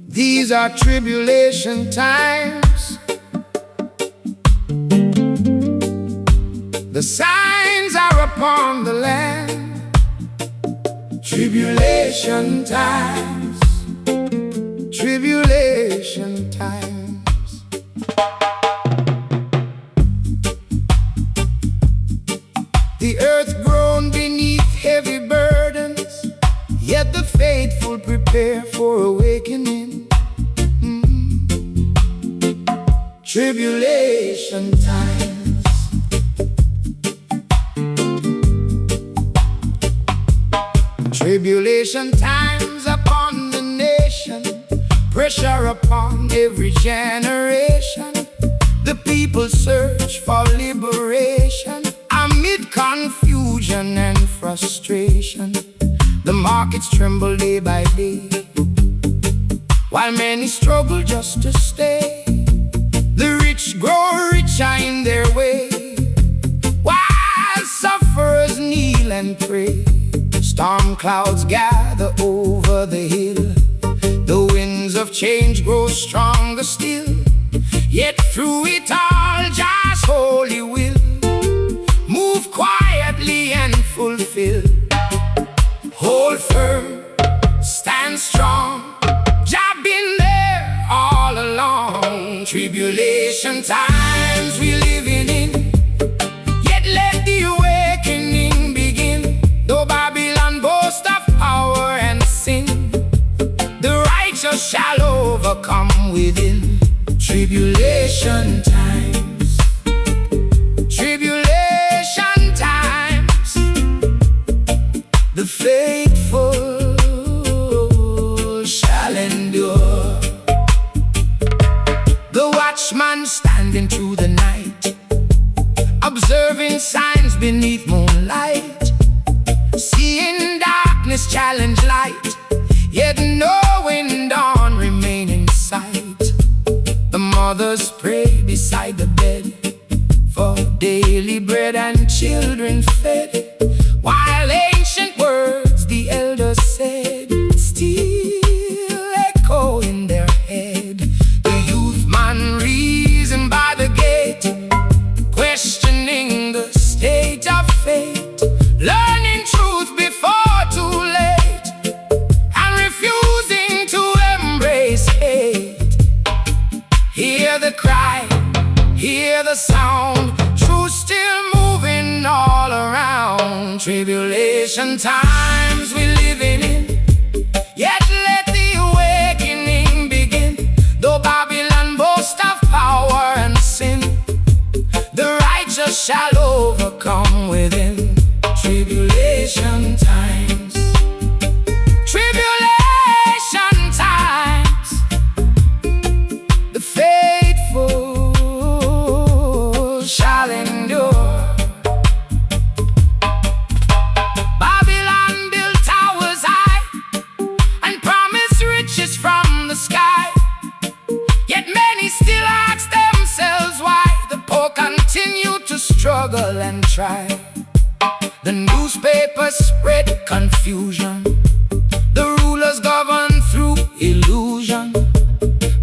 These are tribulation times. The signs are upon the land. Tribulation times. Tribulation times. The earth groaned beneath heavy burdens, yet the faithful prepare for awakening. Tribulation times. Tribulation times upon the nation, pressure upon every generation. The people search for liberation amid confusion and frustration. The markets tremble day by day, while many struggle just to stay. The rich grow richer in their way, while sufferers kneel and pray. Storm clouds gather over the hill, the winds of change grow stronger still. Yet through it all, Jah's holy will move quietly and fulfill. Hold firm, stand strong, Jah been there all along. Tribulation times we living in, yet let the awakening begin. Though Babylon boast of power and sin, the righteous shall overcome within. Tribulation times. Tribulation times. The faithful shall endure. The watchman standing through the night, observing signs beneath moonlight, seeing darkness challenge light, yet knowing dawn remain in sight. The mothers pray beside the bed for daily bread and children fed, while ancient words the elders said still echo in their head. The youth man reason by the gate, questioning the state of fate, learning truth before too late, and refusing to embrace hate. Hear the cry, hear the sound, truth still moving all around. Tribulation times we living in, yet let the awakening begin. Though Babylon boast of power and sin, the righteous shall overcome within. Tribulation times. Tribulation times. The faithful shall endure. Babylon built towers high and promised riches from the sky, yet many still ask themselves why the poor continue to struggle and try. The newspapers spread confusion, the rulers govern through illusion,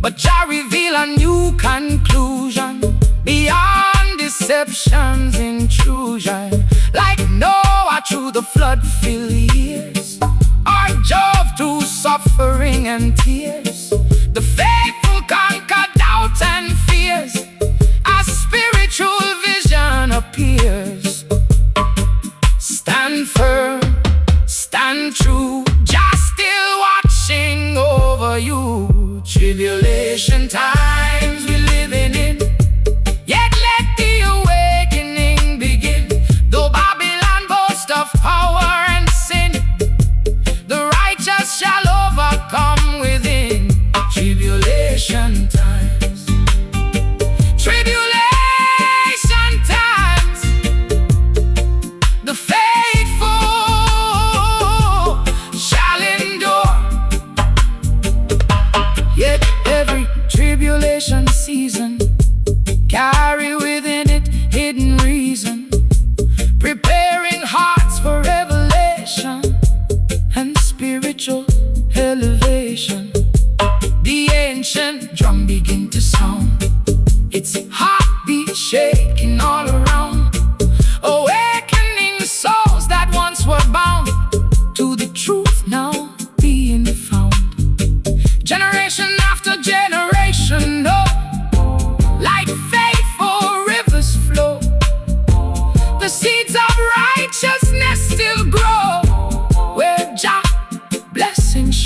but Jah reveal a new conclusion beyond deception's intrusion. Like Noah through the flood-filled years, or Job through suffering and tears, the faithful conquer doubt and fears as spiritual vision appears. Stand firm, stand true, Jah still watching over you. Tribulation times we living in, yet let the awakening begin. Though Babylon boast of power and sin, the righteous shall overcome within. Tribulation times. Tribulation times. The faithful shall endure. Yet every tribulation season carry within it hidden reason, preparing hearts for revelation and spiritual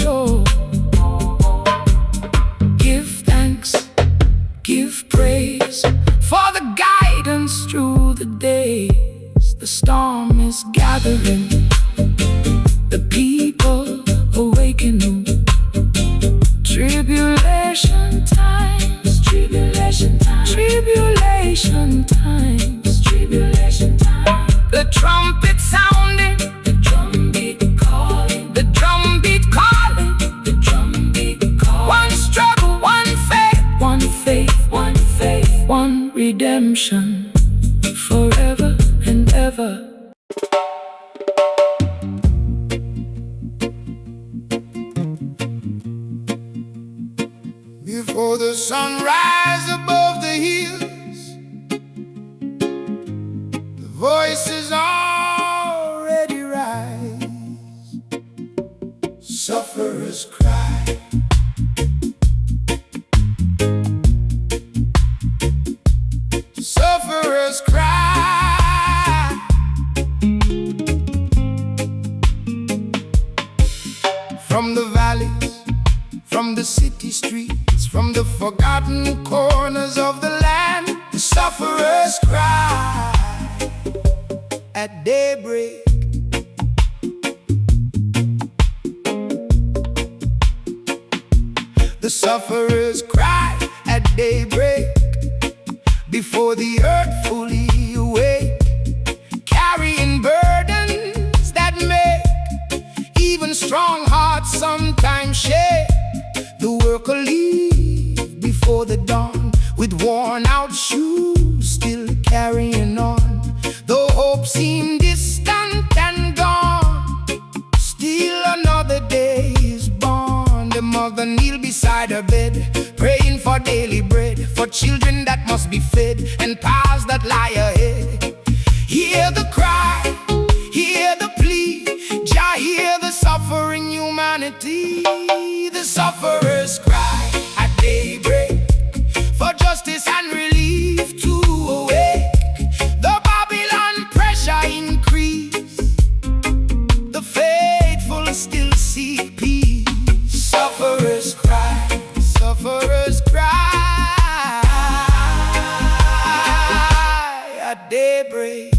show. Give thanks, give praise for the guidance through the days. The storm is gathering, the people awakening. Tribulation times, tribulation times, tribulation times, tribulation times. The trumpet sounding, the drumbeat calling, the drumbeat calling, the drumbeat calling. One struggle, one faith, one faith, one faith, one redemption, forever and ever. Before the sun rises above the hills, the voices already rise. Sufferers cry, sufferers cry. From the valleys, from the city streets, from the forgotten corners of the land, the sufferers cry at daybreak. The sufferers cry at daybreak, before the earth fully awake, carrying burdens that make even strong hearts sometimes shake. The worker leave before the dawn, with worn out shoes, still carrying on. Though hope seemed distant and gone, still another day is born. The mother kneel beside her bed, praying for daily bread, for children that must be fed, and paths that lie ahead. Hear the cry, hear the plea, Jah hear the suffering humanity. The sufferers cry at daybreak, for justice and relief to awake. The Babylon pressure increase, the faithful still seek peace. Sufferers cry, sufferers cry at daybreak.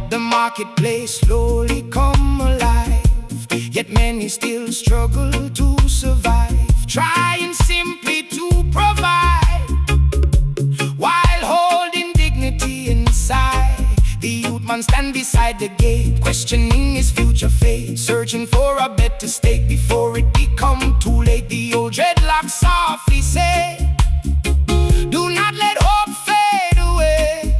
The marketplace slowly come alive, yet many still struggle to survive, trying simply to provide, while holding dignity inside. The youth man stand beside the gate, questioning his future fate, searching for a better state before it become too late. The old dreadlocks softly say, do not let hope fade away,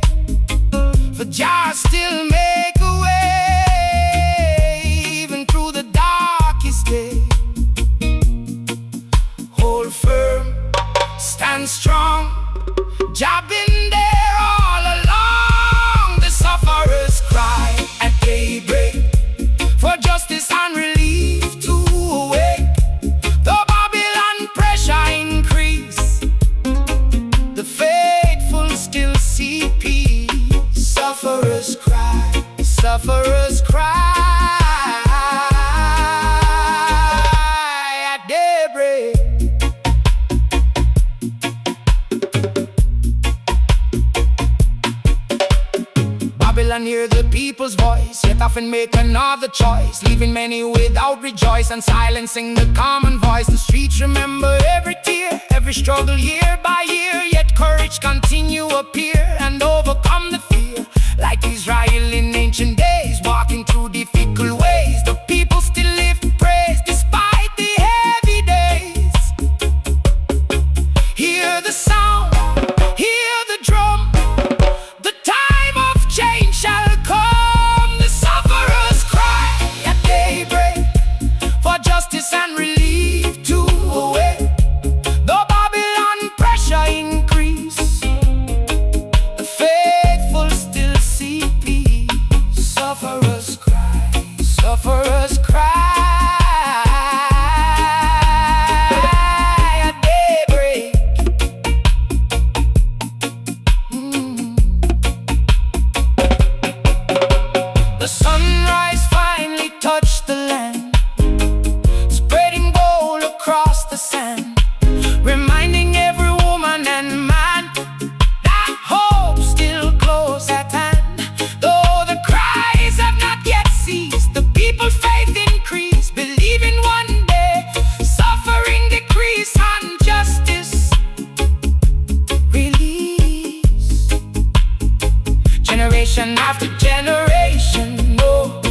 for Jah still make a way, even through the darkest day. Hold firm, stand strong, Jah been there all along. The sufferers cry at daybreak, for justice and relief to awake. The Babylon pressure increase, the faithful still see peace. Sufferers cry, sufferers cry at daybreak. Babylon hear the people's voice, yet often make another choice, leaving many without rejoice and silencing the common voice. The streets remember every tear, every struggle year by year, yet courage continue appear and overcome the fear. Like Israel in ancient days, walking through difficult ways, the people still lift praise despite the heavy days. Hear the sound, hear the drum, the time of change shall come. The sufferers cry at daybreak, for justice and relief to awake. The Babylon pressure increase, the faithful still see peace. generation after generation, oh,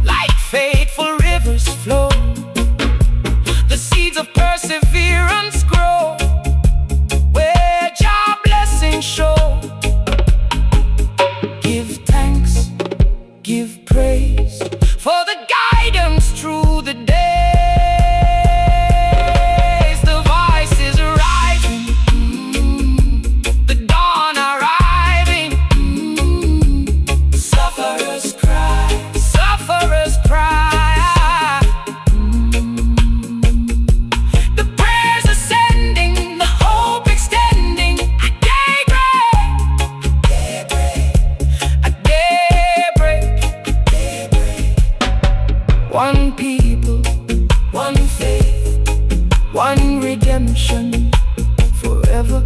like faithful rivers flow. The seeds of perseverance grow where Jah blessings show. Give thanks, give praise for the guidance through the days. The voice is arriving, the dawn arriving. Sufferers cry, sufferers cry. The prayers ascending, the hope extending. At daybreak, at daybreak. One people, one faith, one redemption forever.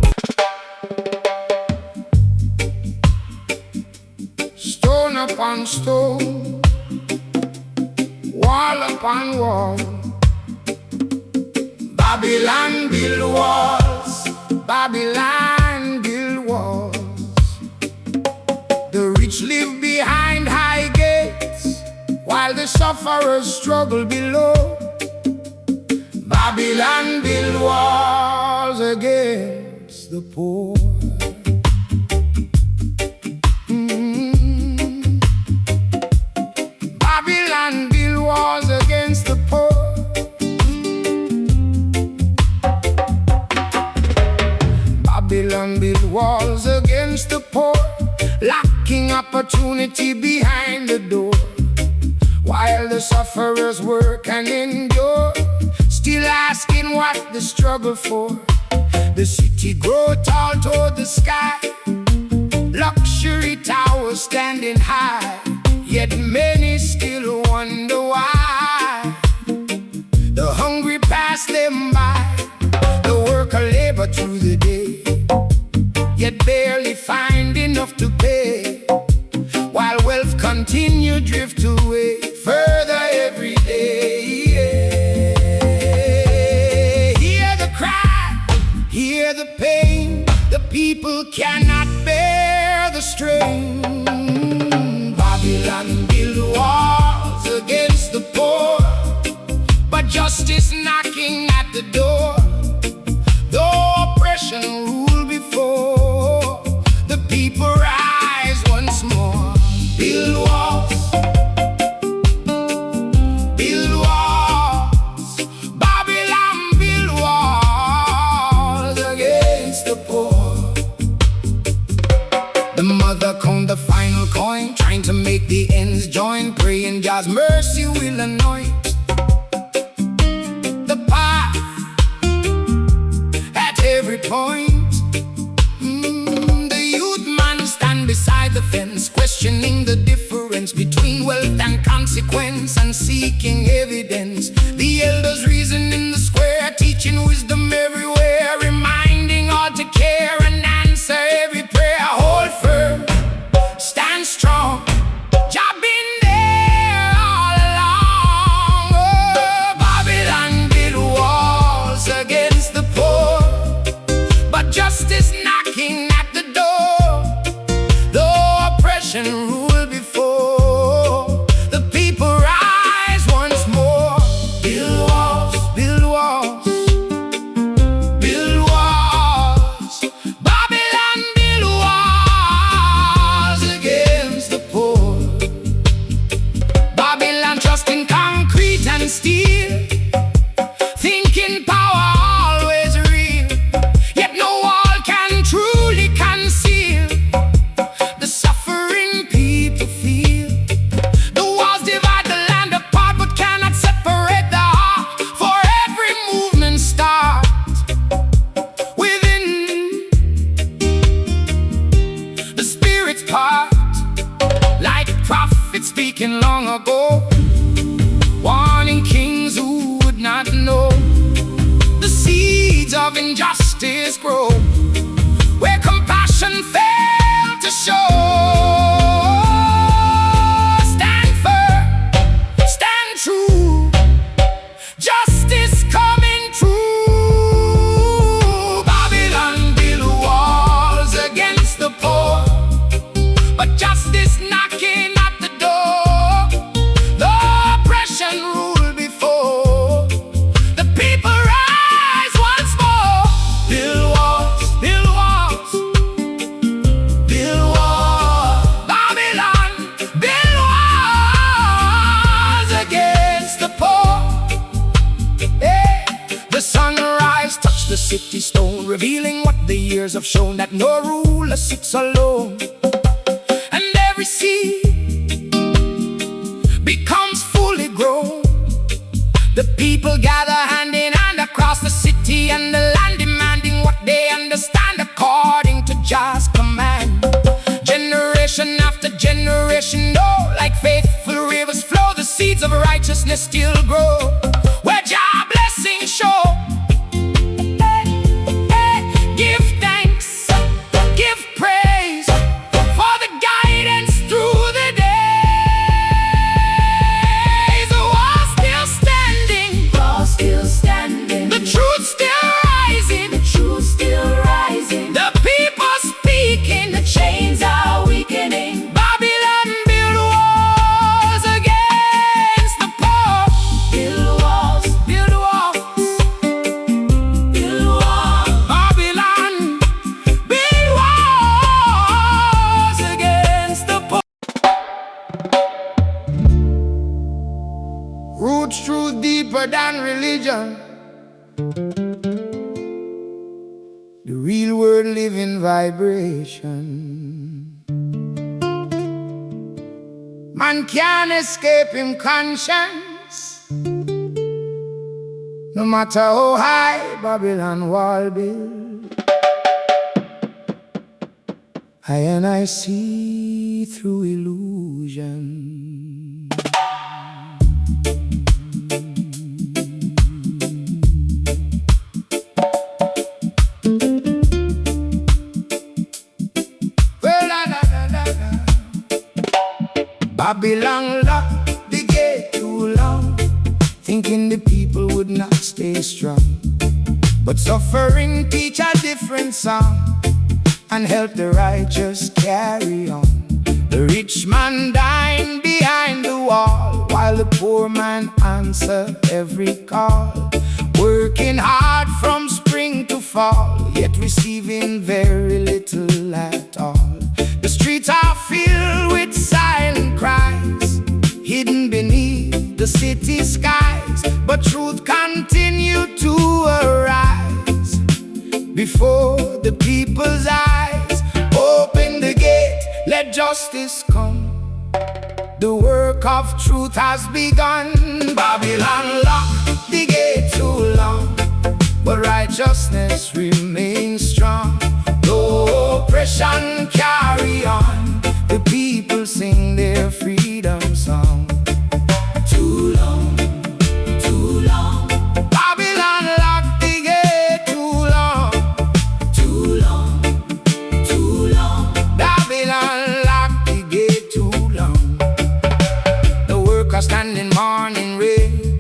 Stone upon stone, wall upon wall, Babylon build walls, Babylon build walls. The rich live behind high gates, while the sufferers struggle below. Babylon build walls against the poor. Babylon build walls against the poor. Babylon build walls against the poor, locking opportunity behind the door. While the sufferers work and endure, still asking what the struggle for. The city grow tall toward the sky, luxury towers standing high, yet many still wonder why. The hungry pass them by, the worker labor through the day, yet barely find enough to pay, while wealth continue drift away further every day. Hear the cry, hear the pain. The people cannot bear the strain. Babylon build walls against the poor, but justice knocking at the door. Though oppression rule before, the people rise once more. Build walls, build walls, Babylon build walls against the poor. The mother count the final coin, trying to make the ends join, praying God's mercy will anoint the path at every point. The youth man stand beside the fence, questioning the difference between wealth and consequence, and seeking evidence. The elders reason in the square, teaching wisdom everywhere, reminding all to care and answer every prayer. Hold firm, stand strong, Jah been there all along. Oh, Babylon build walls against the poor, but justice knocking at the door. Though oppression rule before, the people rise once more. Build walls, build walls, build walls, Babylon build walls against the poor. Babylon trusting concrete and steel, thinking power always real, yet no wall can truly conceal the suffering people feel. The walls divide the land apart, but cannot separate the heart, for every movement starts within. The spirit's part, like prophets speaking long ago, warning kings who would not know. The seeds of injustice grow where compassion failed to show. Stand firm, stand true, justice coming true. Babylon build walls against the poor, but just Injustice knocking at the door. The oppression ruled before. The people rise once more. Build walls, build walls, build walls. Babylon, build walls against the poor. Hey. The sunrise touched the city stone, revealing what the years have shown, that no ruler sits alone. And every seed becomes fully grown. The people gather hand in hand across the city and the land, demanding what they understand according to Jah's command. Generation after generation know, like faithful rivers flow, the seeds of righteousness still grow. Where Jah blessings show. Give thanks, give praise for the guidance through the days. The wall's still standing, wall's still standing. The truth still rising, the truth still rising. The people speaking, the chains are weakening. Babylon build walls against the poor. Build walls, build walls, build walls. Babylon build walls against the poor. Roots truth deeper than religion. The real world living vibration. Man can't escape him conscience. No matter how high Babylon wall build, I see through illusion. Well, la, la, la, la, la. Babylon locked the gate too long, thinking the people would not stay strong. But suffering teach a different song and help the righteous carry on. The rich man dying behind the wall, while the poor man answer every call. Working hard from spring to fall, yet receiving very little at all. The streets are filled with silent cries, hidden beneath the city skies. But truth continued to arise before the people's eyes. Open the gate, let justice come. The work of truth has begun. Babylon locked the gate too long, but righteousness remains strong. Though oppression carry on, the people sing their freedom song. Too long, too long. Babylon locked the gate too long. Too long, too long. Babylon locked the gate too long. The workers stand in morning rain,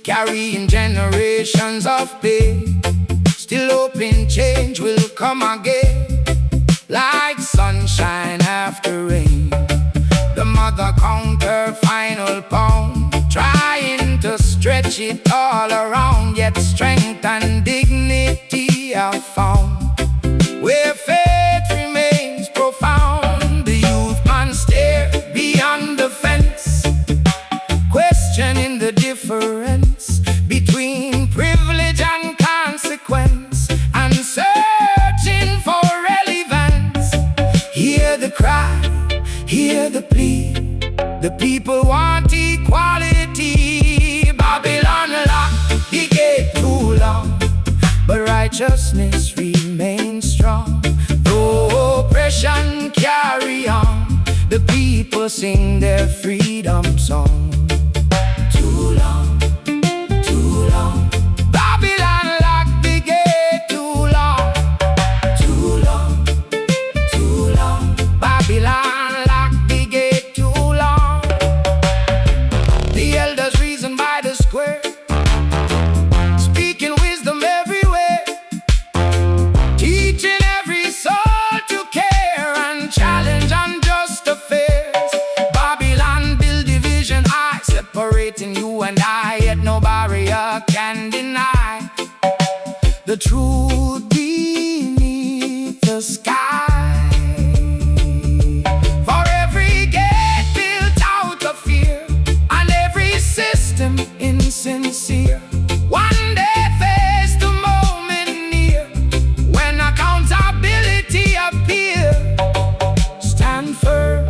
carrying generations of pain. Still hoping change will come again, like sunshine after rain. The mother count her final pound, trying to stretch it all around, yet strength and dignity are found where faith remains profound. The youth man stare beyond the fence, questioning the difference between privilege and consequence, and searching for relevance. Hear the cry, hear the plea. The people want equality. Babylon locked the gate too long, but righteousness remains strong. Though oppression carry on, the people sing their freedom song. Too long, too long. Babylon locked the gate too long. Too long, too long. Babylon locked the gate too long. The elders reason by the square, speaking wisdom everywhere, teaching every soul to care and challenge unjust affairs. and I, yet no barrier can deny the truth beneath the sky. For every gate built out of fear, and every system insincere, one day face the moment near when accountability appear. Stand firm,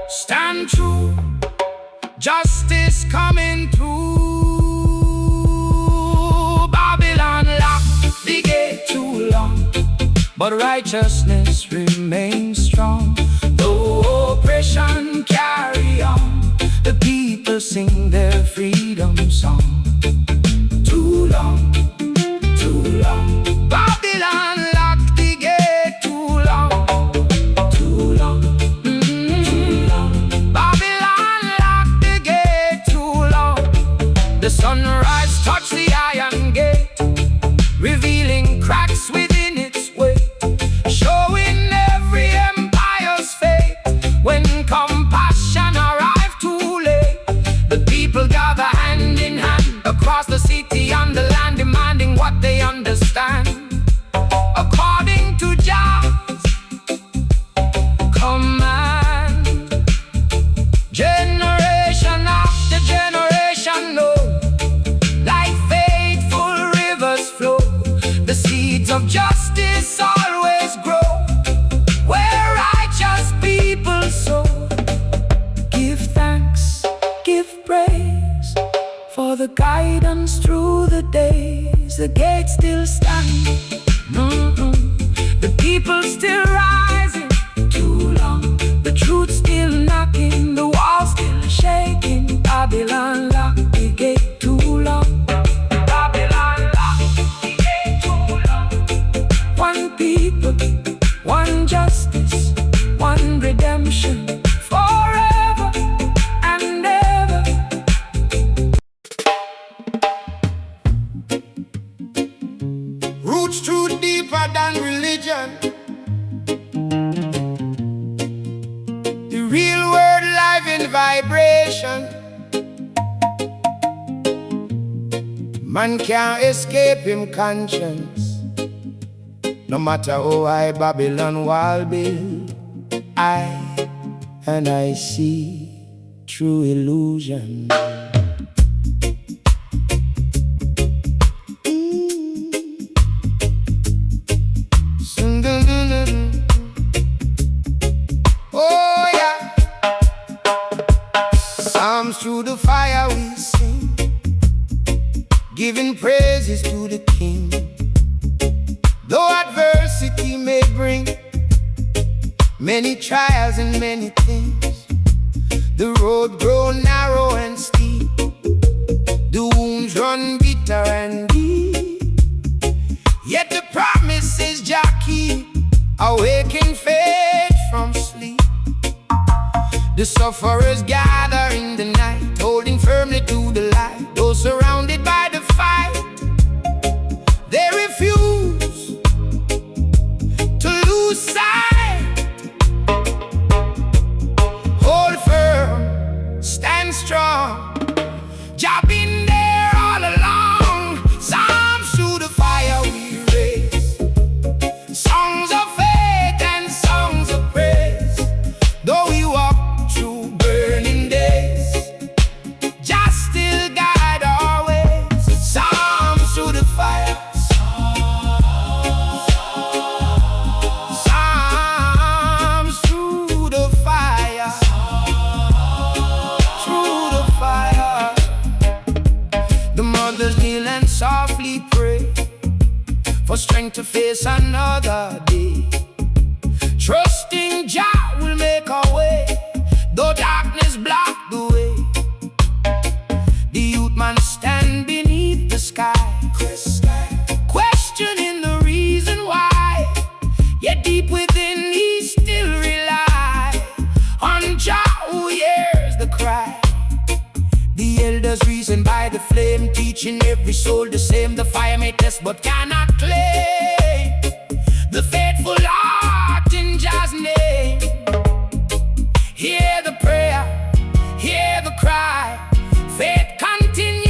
stand true, justice coming through. Babylon locked the gate too long, but righteousness remains strong. Though oppression carry on, the people sing their freedom song. Too long, too long, Babylon locked the gate too long. Too long, too long, Babylon locked the gate too long. The sunrise touched the iron gate, revealing cracks within its weight, showing every empire's fate. When compassion arrived too late, the people gather hand in hand across the city and the land, demanding what they understand. According to Jah's command, generation after generation know, like faithful rivers flow, the seeds of justice always grow where righteous people sow. Give thanks, give praise for the guidance through the days. The gate still standing, the people still rising. Too long, the truth still knocking, the walls still shaking. Babylon locked the gate too long. Babylon locked the gate too long. One people, one justice, one redemption, forever and ever. Roots truth deeper than religion. The real world live in vibration. Man can't escape him conscience. No matter how high Babylon wall build, I see true illusion. Oh yeah, Psalms through the fire we sing, giving praises to the King. Though adversity may bring many trials and many things, the road grow narrow and steep, the wounds run bitter and deep. Yet the promise is Jah keep, awaken faith from sleep. The sufferers gather in the night, holding firmly to the light. Those surrounded by the fight, they refuse to lose sight. Hold firm, stand strong. Jah been there all along. Psalms through the fire we raise, songs of faith and songs of praise. Though we walk through burning days, Jah still guide our ways. Psalms through the fire, Psalms through the fire, through the fire. The mothers kneel and softly pray for strength to face another day, trusting Jah will make our way, though darkness block the way. The youth man stand beneath the sky, questioning the reason why, yet deep within he still rely on Jah who hears the cry. The elders reason by the flame, teaching every soul the same. The fire may test but cannot claim the faithful heart in Jah's name. Hear the prayer, hear the cry, faith continue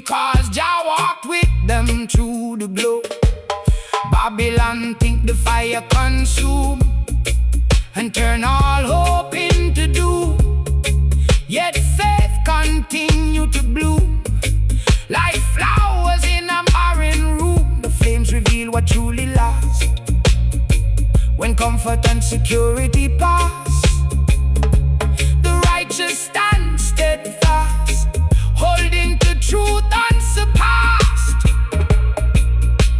because Jah walked with them through the glow. Babylon think the fire consume and turn all hope into doom. Yet faith continue to bloom like flowers in a barren room. The flames reveal what truly lasts when comfort and security pass. The righteous stand steadfast, holding to truth unsurpassed.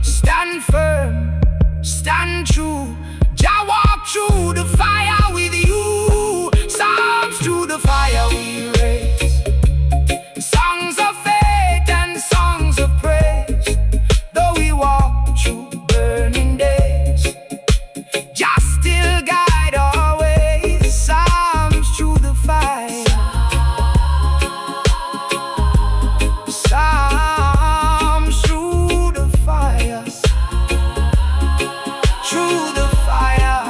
Stand firm, stand true. Jah walk through the fire with you. Psalms through the fire we raise, songs of faith and songs of praise. Though we walk through burning days, Jah still guide our ways. Psalms through the fire, psalms through the fire, through the fire.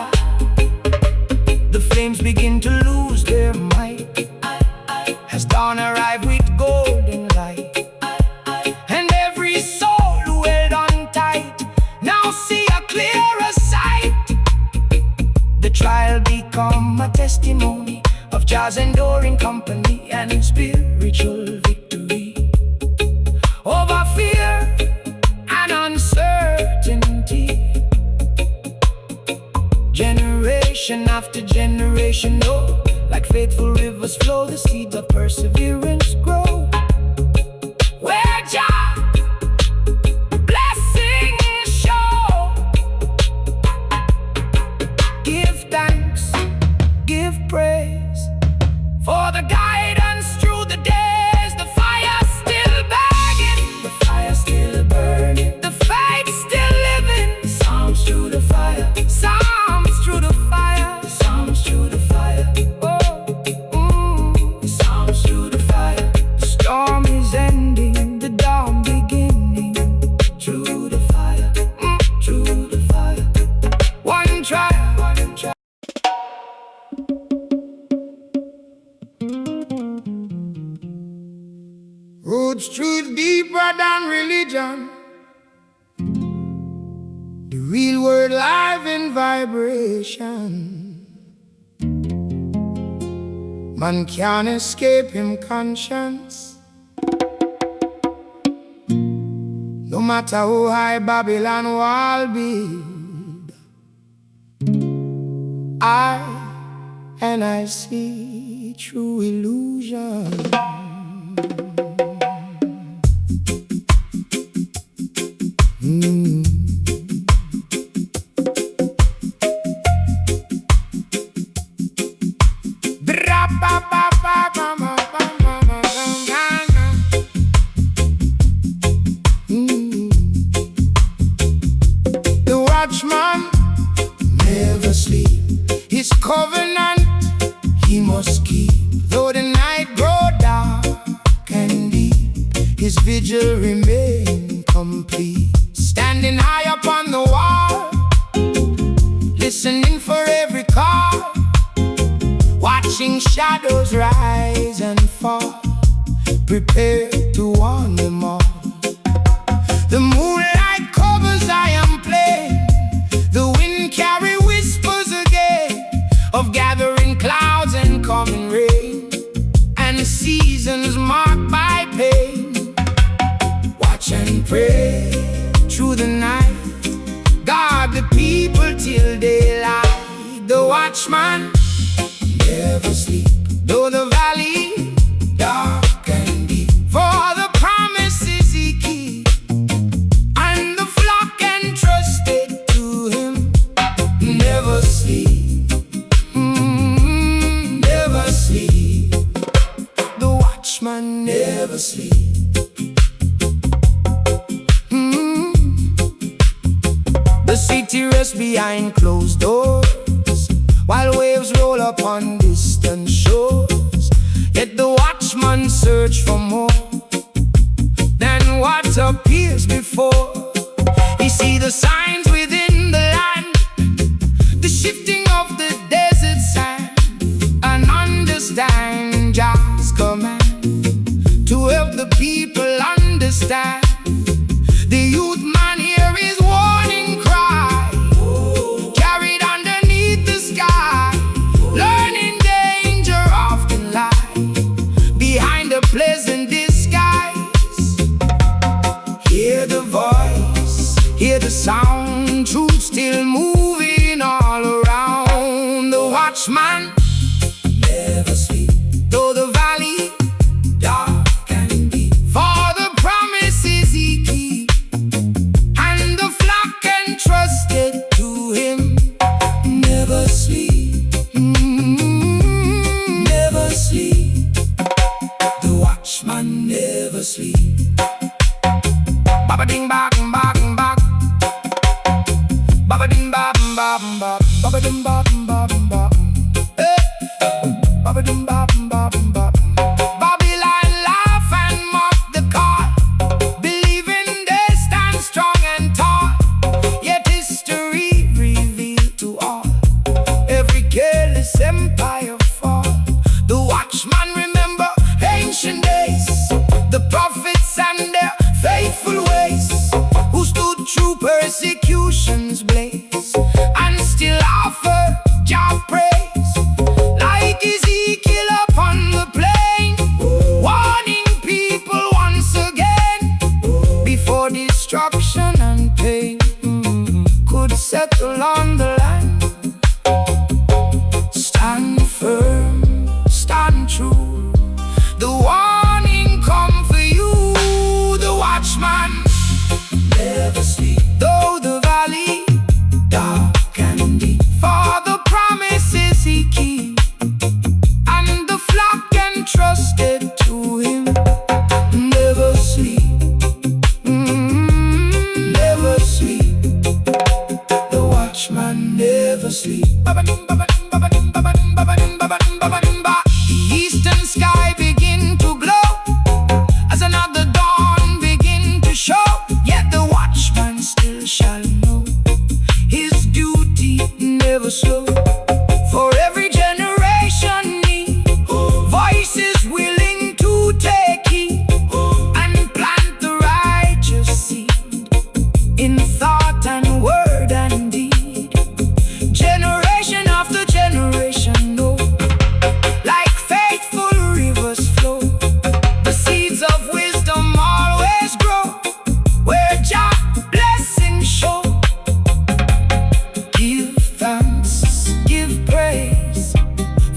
The flames begin to lose their might as dawn arrive with golden light, and every soul who held on tight now see a clearer sight. The trial become a testimony of Jah's enduring company and spiritual victory over fear and uncertainty. Generation after generation, oh, like faithful rivers flow, the seeds of perseverance grow. Where Jah blessings show, give thanks, give praise for the guidance through the days. The fire still burning, the fire still burning, the faith still living. Psalms through the fire, psalms through the fire, psalms through the fire. Oh, psalms through the fire. The storm is ending, the dawn beginning. Through the fire, through the fire. One trial, one trial. Roots truth deeper than religion, the real word live in vibration. Man can't escape him conscience, no matter how high Babylon wall build. I see true illusion. The watchman never sleep. His covenant he must keep. Though the night grow dark and deep, his vigil remain complete. Standing high upon the wall, listening for every call, watching shadows rise and fall, prepared to warn them all. The moonlight covers iron plain, the wind carry whispers again of gathering clouds and coming rain, and seasons marked by pain. Watch and pray through the night, guard the people till daylight. The watchman never sleep, though the valley dark and deep. For the promises he keep, and the flock entrusted to him. Never sleep, never sleep. The watchman never sleep. The city rests behind closed doors, while waves roll upon distant shores. Yet the watchman search for more than what appears before. He see the signs within the land, the shifting of the desert sand, and understand Jah's command to help the people understand. understand. The youth man hear his warning cry, carried underneath the sky, learning danger often lies behind a pleasant disguise. Hear the voice, hear the sound, truth still moving all around. The watchman never sleep, though the valley dark and deep. For the promises he keep, and the flock entrusted to him. Never sleep, never sleep. The watchman never sleep. Baba ding bang bang bang, baba ding bang bang bang, baba ding bang bang bang. Babadum babum babum babum. Babylon laugh and mock the call, believing they stand strong and tall. Yet history revealed to all, every careless empire fall. The watchman remember ancient days, the prophets and their faithful ways, who stood through persecution's blaze and still offer Jah praise. Like Ezekiel upon the plain, warning people once again, before destruction and pain could settle on the land. Stand firm, stand true, the warning come for you. The watchman never sleep, though the valley dark and deep. For the promises he keeps, and the flock entrusted to him. Never sleep, never sleep. The watchman never sleep. The eastern sky begin to glow as another dawn begin to show. Yet the watchman still shall know his duty never slow. For every generation need voices willing to take heed and plant the righteous seed in thought and word and deed. Generation after generation know, like faithful rivers flow, the seeds of wisdom always grow where Jah blessings show. Give thanks, give praise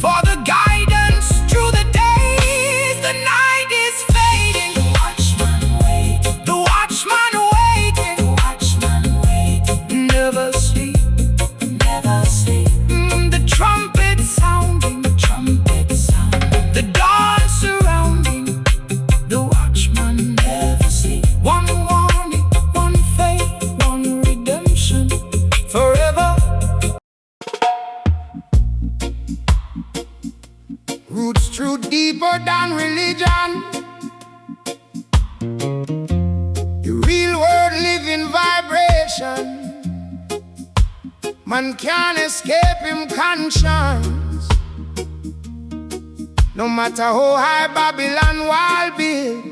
for the guidance through the days. The night is fading, the watchman waiting, the watchman waiting, the watchman waiting. Never sleep, never sleep. The trumpet sounding, the trumpet sounding, the dawn surrounding. The watchman never sleep. One warning, one faith, one redemption forever. Roots true deeper than religion, the real world living vibration. Man can't escape him conscience, no matter how high Babylon wall build.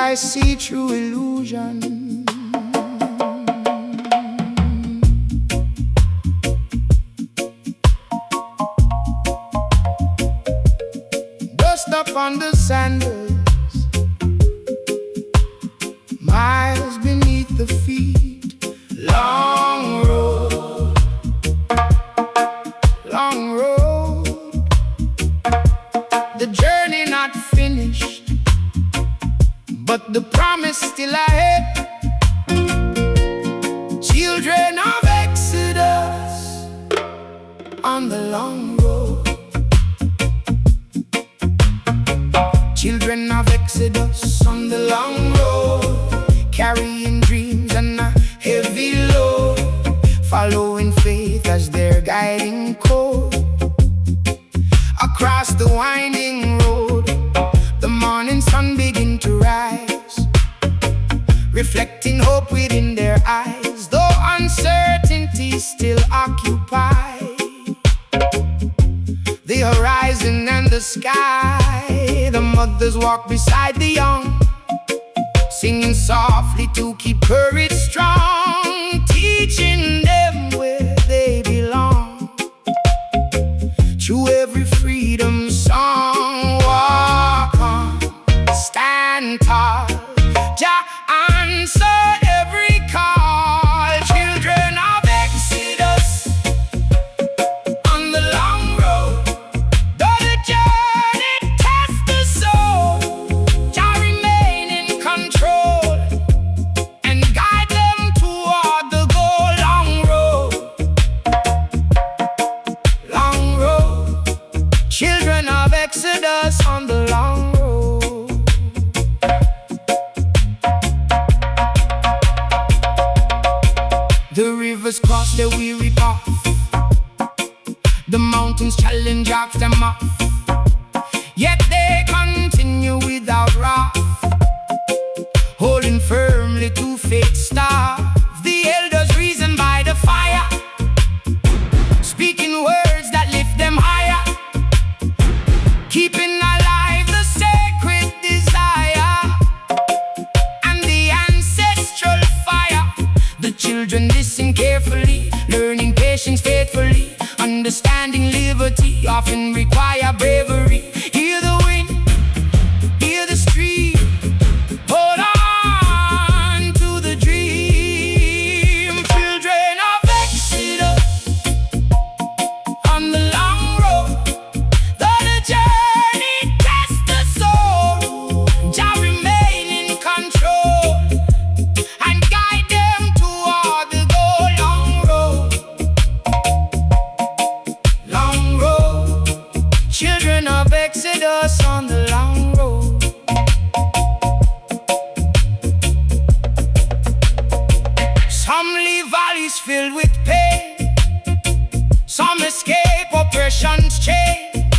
I see true illusion. Dust up on the sandals, miles beneath the feet. Long road, long road. The journey not finished, but the promise still ahead. Children of Exodus on the long road. Children of Exodus on the long road, carrying dreams and a heavy load, following faith as their guiding code. Across the winding road, the morning sun begin to rise, reflecting hope within their eyes, though uncertainty still occupy the horizon and the sky. The the mothers walk beside the young, singing softly to keep courage strong, teaching them where they belong. Through every freedom song, walk on, stand tall. Jah answer every call. Children of Exodus on the long road, though the journey tests the soul, Jah remain in control and guide them toward the goal. Long road, children of Exodus on the long road. The rivers cross their weary path, the mountains challenge after them off, yet they continue without wrath, holding firmly to faith's staff. The elders reason by the fire, speaking words that lift them higher, keeping alive the sacred desire and the ancestral fire. The children listen carefully, learning patience faithfully, understanding liberty often require bravery. Hear the wind, hear the stream, hold on to the dream. Children of Exodus on the long road, though the journey tests the soul, Jah remain in control and guide them toward the goal. Long road, children of Exodus on the long road. Some leave valleys filled with pain, some escape oppression's chain,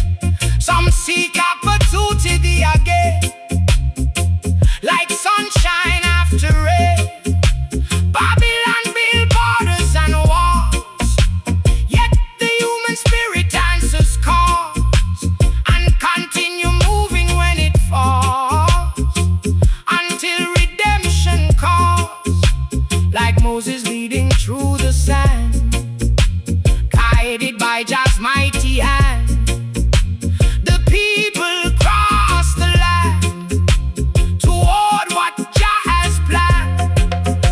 some seek opportunity again, like sunshine after rain. Babylon build borders and walls, yet the human spirit answers calls and continue moving when it falls, until redemption calls. Like Moses leading through the sand, guided by Jah's mighty hand, the people cross the land toward what Jah has planned.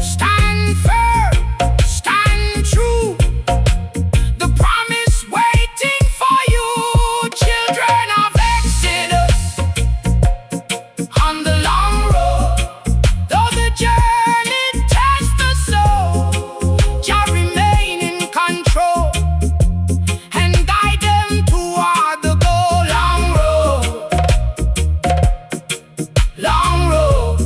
Stand firm, stand true, the promise waiting for you. Children of Exodus on the long road, though the journey tests the soul, Jah remain in control and guide them toward the goal. Long road,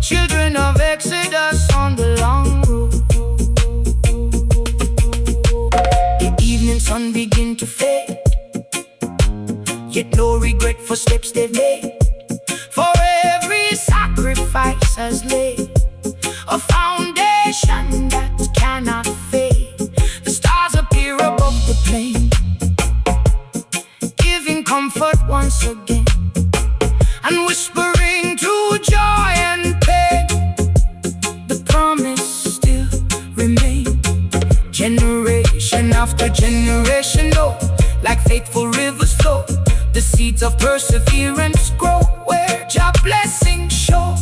children of Exodus on the long road. The evening sun begin to fade, yet no regret for steps they've made, for every sacrifice has laid a foundation that cannot fade. The stars appear above the plain, giving comfort once again, and whispering to joy and pain. The promise still remains, generation after generation, though, like faithful rivers flow. The seeds of perseverance grow where Jah blessings show.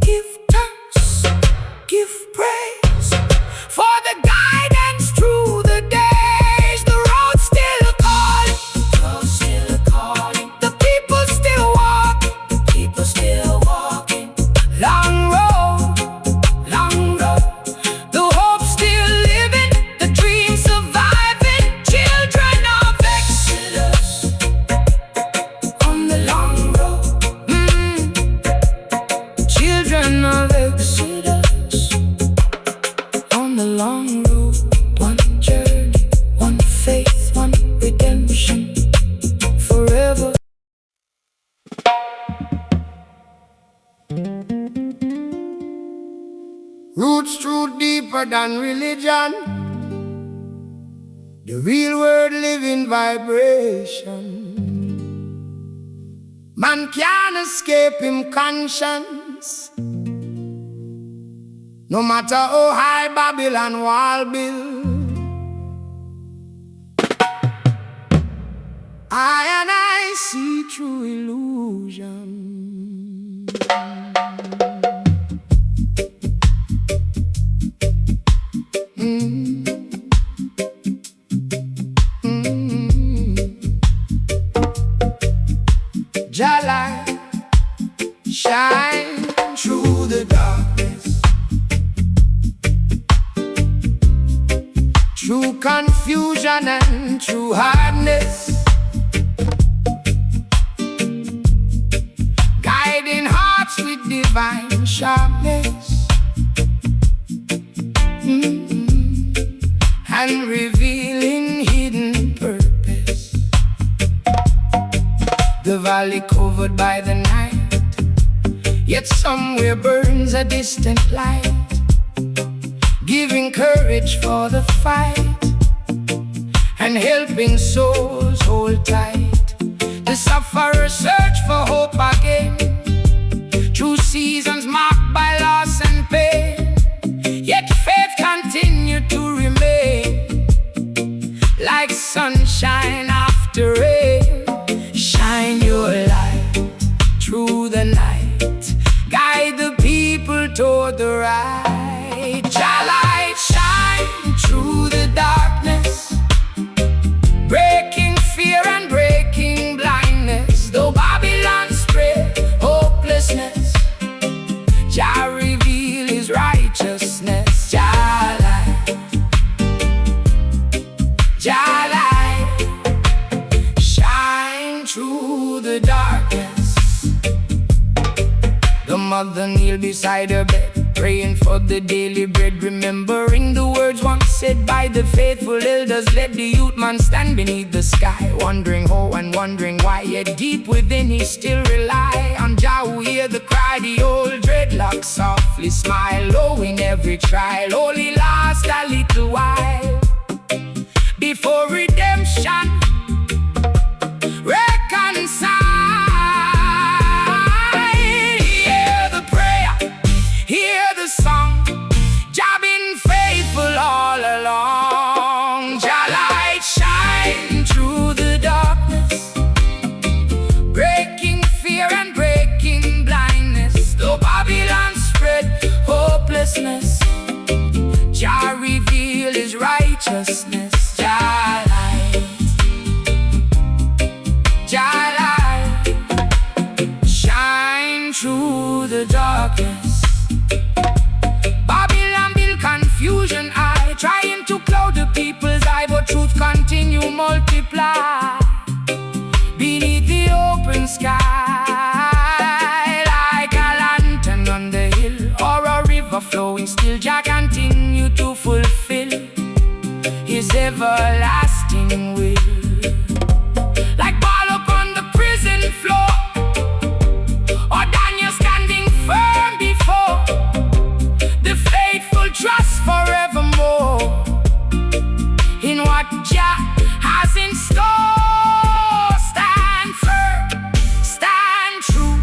Give thanks, give praise for the guidance through the days. The road still calling, the people still walking. Long road, the hope still living, the dream surviving. Children of Exodus on the long road. Children of Exodus on the long road. One journey, one faith, one redemption, forever. Roots true deeper than religion, the real world living vibration. Man can't escape him conscience. No matter how high Babylon wall build, I see through illusion. Jah light shine through the darkness, through confusion and through hardness, guiding hearts with divine sharpness, and revealing hidden purpose. The valley covered by the night, yet somewhere burns a distant light, giving courage for the fight and helping souls hold tight. The sufferers search for hope again, through seasons marked by loss and pain, yet faith continued to remain, like sunshine after rain. Shine your light through the night, guide the people toward the right. Jah light shine through the darkness, breaking fear and breaking blindness. Though Babylon spread hopelessness, Jah reveal his righteousness. Jah light, Jah light, shine through the darkness. The mother kneel beside her bed, praying for the daily bread, remembering the words once said by the faithful elders. Let the youth man stand beneath the sky, wondering how and wondering why, yet deep within he still rely on Jah, who hear the cry. The old dreadlocks softly smile, low in every trial, only last a little while before redemption reconcile. Hear the prayer, hear the song, Jah been faithful all along. Jah light shine through the darkness, breaking fear and breaking blindness. Though Babylon spread hopelessness, Jah reveal his righteousness. Jah light, Jah light, shine through the darkness. Babylon build confusion, trying to cloud the people's eye, but truth continue multiply beneath the open sky, like a lantern on the hill or a river flowing still. Jah continue to fulfill his everlasting will, like ball upon the prison floor, or Daniel standing firm before the faithful trust forevermore in what Jah has in store. Stand firm, stand true,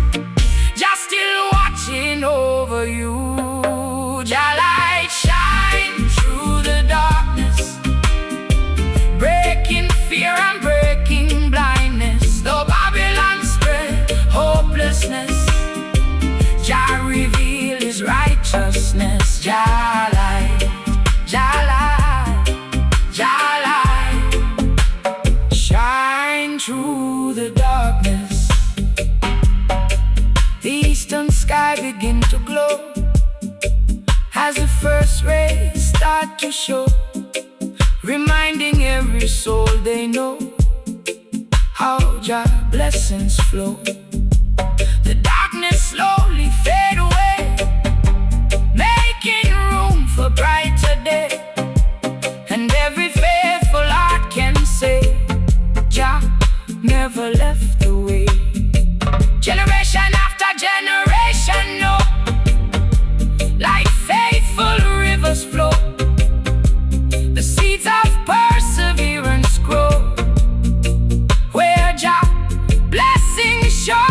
Jah still watching over you. Jah light shine through the darkness, breaking fear and breaking blindness. Though Babylon spread hopelessness, Jah reveal his righteousness. Jah light, Jah light, Jah light, shine through the darkness. The eastern sky begin to glow as the first rays start to show, reminding every soul they know how Jah blessings flow. The darkness slowly fade away, making room for brighter day, and every faithful heart can say Jah never left the way. Generation after generation know, like faithful rivers flow, the seeds of perseverance grow, where Jah blessings show.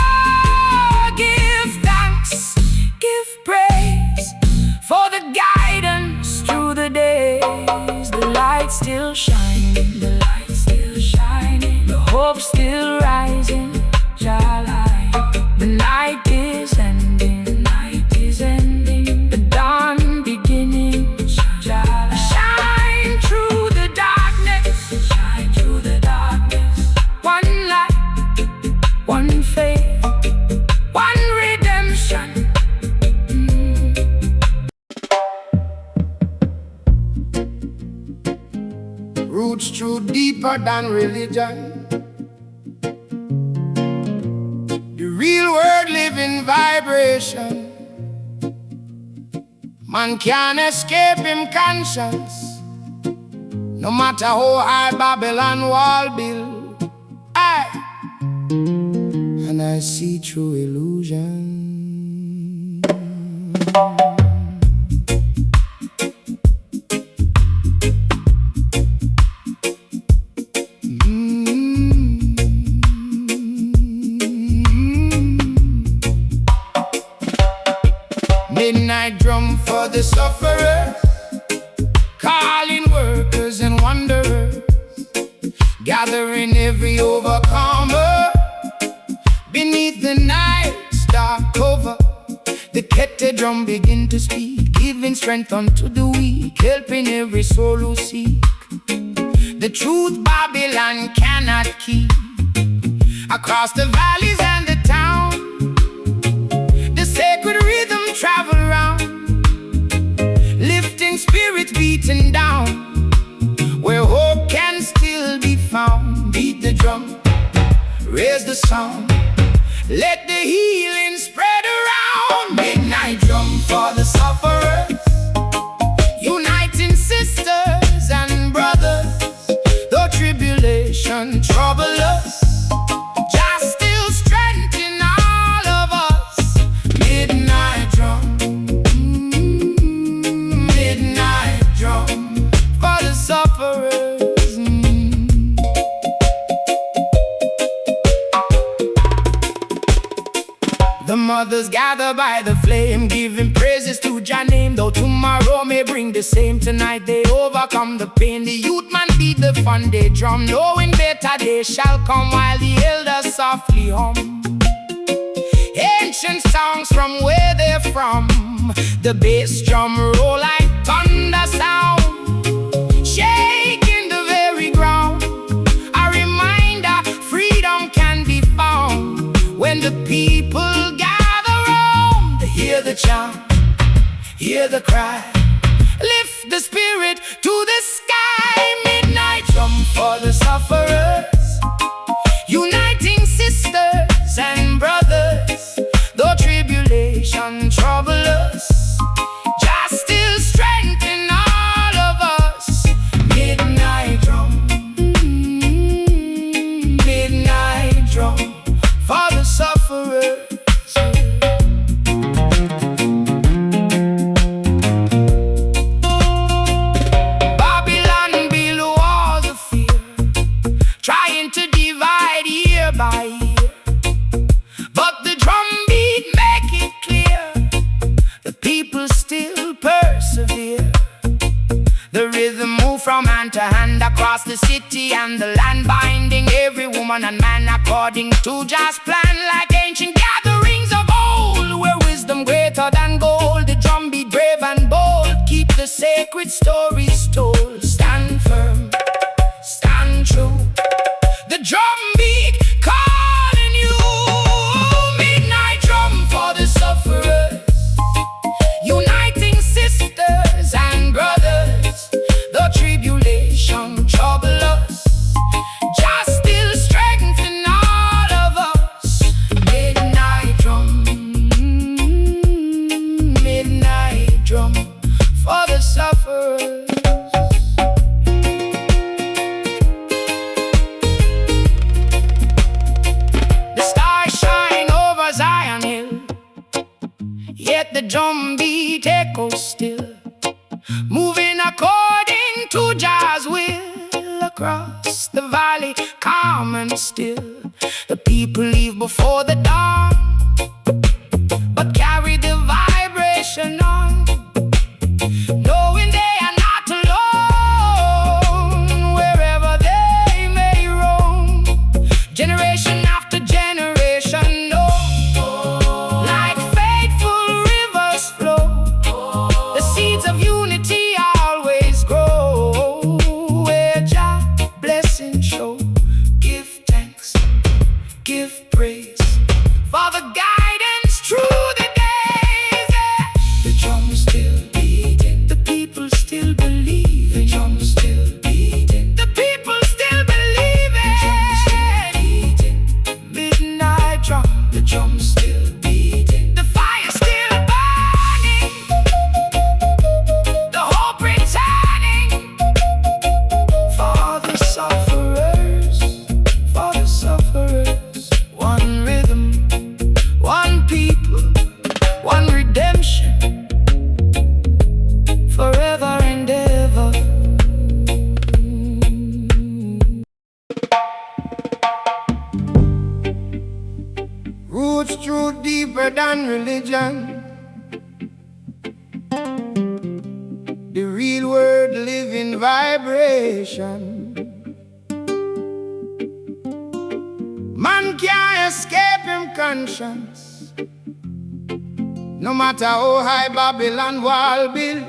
deeper than religion. The real world live in vibration. Man can't escape him conscience. No matter how high Babylon wall build, and I see through illusion. Midnight drum for the sufferers, calling workers and wanderers, gathering every overcomer beneath the night's dark cover. The kettle drum begin to speak, giving strength unto the weak, helping every soul who seek the truth Babylon cannot keep. Across the valleys and the town, the sacred rhythm travel round, lifting spirits beaten down, where hope can still be found. Beat the drum, raise the sound, let the healing spread around. Midnight drum for the sufferers, uniting sisters and brothers. Though tribulation trouble us, Jah still strengthen all of us. Midnight drum, midnight drum for the sufferers. The mothers gather by the flame, giving praises to Jah name. Though tomorrow may bring the same, tonight they overcome the pain. The youth man beat the fun day drum, knowing better days shall come, while the elders softly hum ancient songs from where they're from. The bass drum roll like thunder sound, shaking the very ground. A reminder freedom can be found when the people gather round. They hear the chant, hear the cry, lift the spirit to the sky. Midnight drum for the sufferers, uniting sisters and brothers. Though tribulation trouble us, Jah still strengthen all of us. Midnight drum, midnight drum for the sufferers. Babylon build walls of fear, trying to divide year by year, but the drum beat make it clear, the people still persevere. The rhythm move from hand to hand across the city and the land, binding every woman and man according to Jah's plan. Like ancient gatherings of old, where wisdom greater than gold, the drum beat brave and bold, keep the sacred stories told. Stand firm, stand true, the drum beat calling you. Midnight drum for the sufferers, uniting sisters and brothers. Though tribulation trouble us, Jah still strengthen all of us. Midnight drum, midnight drum for the sufferers. The stars shine over Zion Hill, yet the drum beat echoes still, moving according to Jah's will. Across the valley, calm and still, the people leave before the dawn, but carry the vibration on, knowing they are not alone. Wherever they may roam, generation after generation, know, like faithful rivers flow, the seeds of unity always grow. Where Jah blessing show, give thanks, give praise for truth deeper than religion. The real word live in vibration. Man can't escape him conscience, no matter how high Babylon wall build.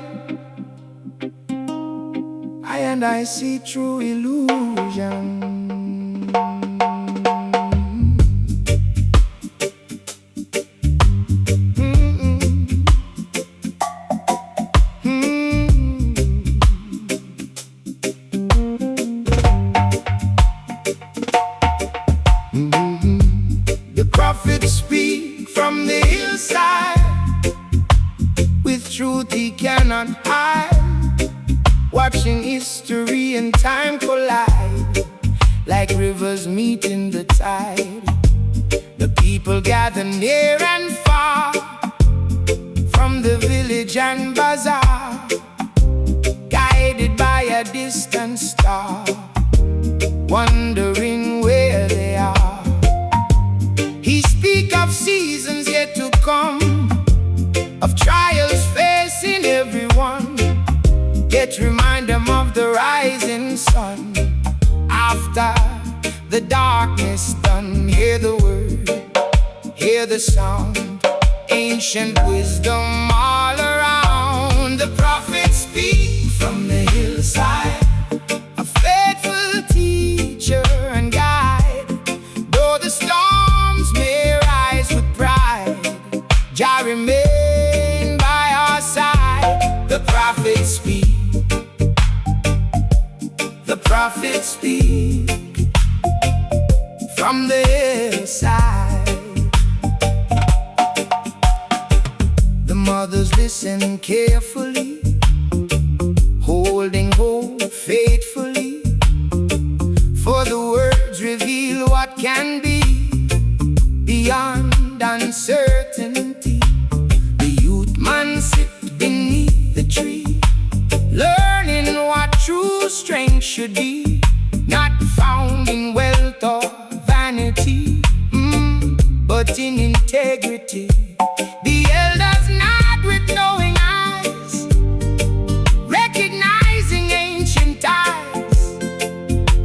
I see true illusion. The prophets speak from the hillside. With truth he cannot hide. Watching history and time collide, like rivers meeting the tide. The people gather near and far, from the village and bazaar, guided by a distant star, wondering where they are. He speaks of seasons yet to come, of trials facing everyone, yet remind them of the rising sun. After the darkness done, hear the word, hear the sound, ancient wisdom all around. The prophets speak from the hillside, a faithful teacher and guide. Though the storms may rise with pride, Jah remain by our side. The prophets speak. The prophets speak from the hillside. The mothers listen carefully, holding hope faithfully, for the words reveal what can be beyond uncertainty. The youth man sit beneath the tree, learning what true strength should be, not found in wealth or vanity, but in integrity. The elders nod with knowing eyes, recognizing ancient ties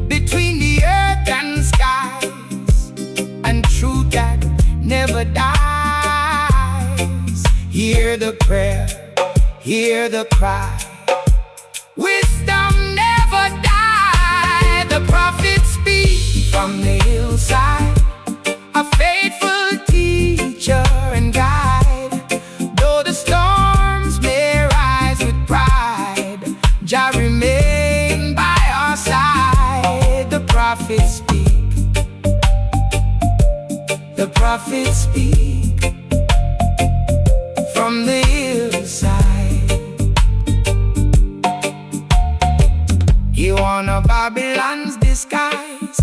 between the earth and skies, and truth that never dies. Hear the prayer, hear the cry, wisdom never die. The prophets speak from the hillside, a faithful teacher and guide. Though the storms may rise with pride, Jah remain by our side. The prophets speak, the prophets speak from the hillside. You honor Babylon's disguise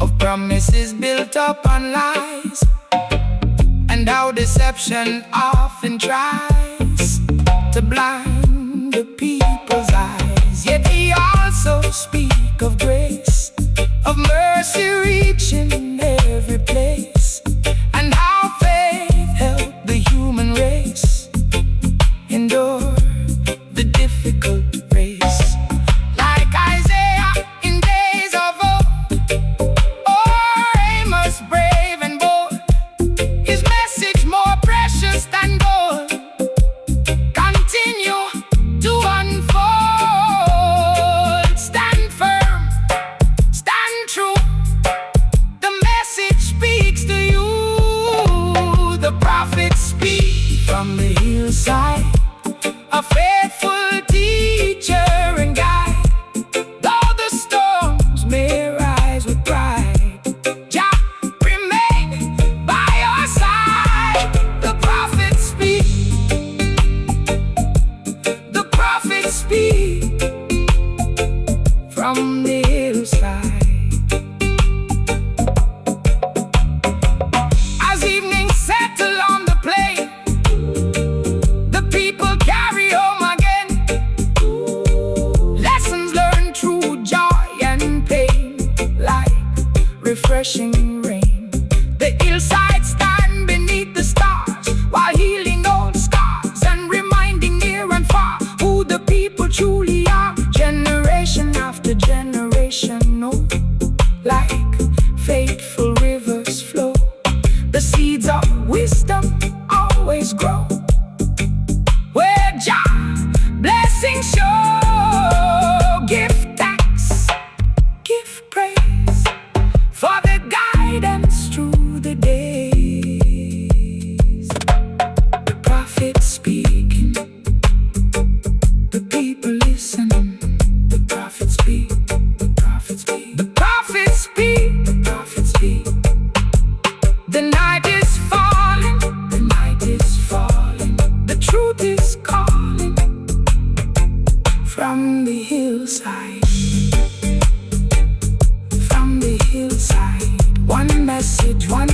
of promises built up on lies, and how deception often tries to blind the people's eyes. Yet he also speaks of grace, of mercy reaching every place, and how faith helped the human race endure the difficult race. Like Isaiah in days of old, or Amos brave and bold, his message more precious than gold continue to unfold. Stand firm, stand true, the message speaks to you. The prophets speak from the hillside, a faithful teacher and guide. Though the storms may rise with pride, Jah remain by our side. The prophets speak, the prophets speak from the hillside. As evening settle on the plain, the people wisdom always grow. Where Jah blessings show, give thanks, give praise for the guidance through the days. The prophets speak, the people listen. The prophets speak, the prophets speak, the prophets speak, the prophets speak. The night is falling, the night is falling. The truth is calling from the hillside, from the hillside. One message, one.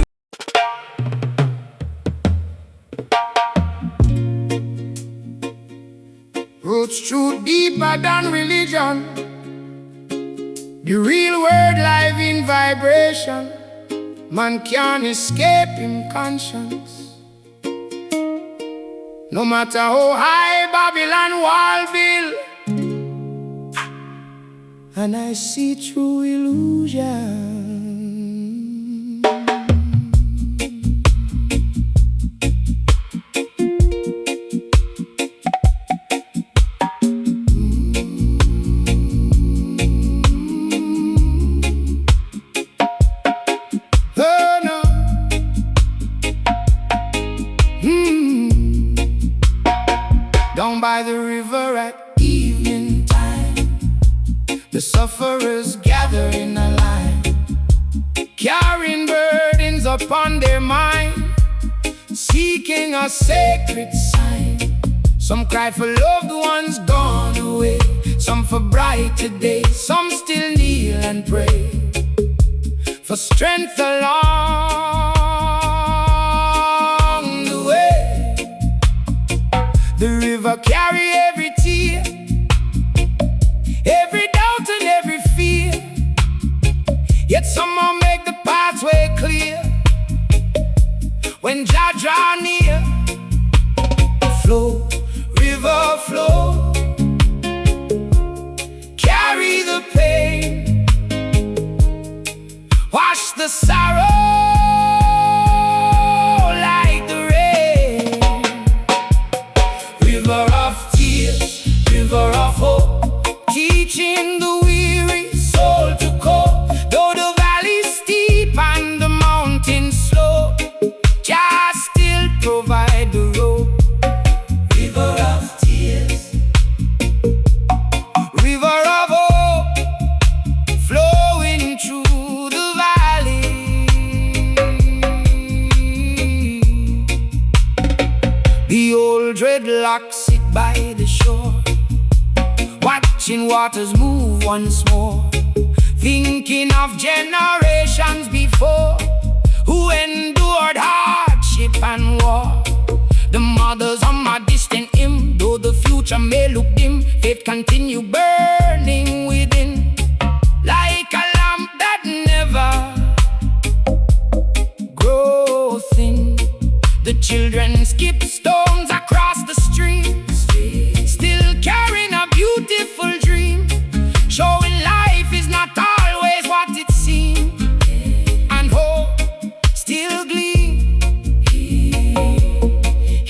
Roots truth deeper than religion. The real word live in vibration. Man can't escape him conscience. No matter how high Babylon wall build, and I see through illusion. Down by the river at evening time, the sufferers gather in a line, carrying burdens upon their mind, seeking a sacred sign. Some cry for loved ones gone away, some for brighter days, some still kneel and pray for strength along the way. The river carry every tear, every doubt and every fear, yet somehow make the pathway clear. When Jah draw near, flow, river flow, carry the pain, wash the sorrow. River of hope, teaching the weary soul to cope. Though the valley's steep and the mountains slow, Jah still provide the road. River of tears, river of hope, flowing through the valley. The old dreadlocks sit by the shore, watching waters move once more, thinking of generations before who endured hardship and war. The mothers on my distant hymn, though the future may look dim, faith continue burning within, like a lamp that never grows thin. The children skip stones across the streams, still carrying a beautiful dream, showing life is not always what it seems, and hope still gleam.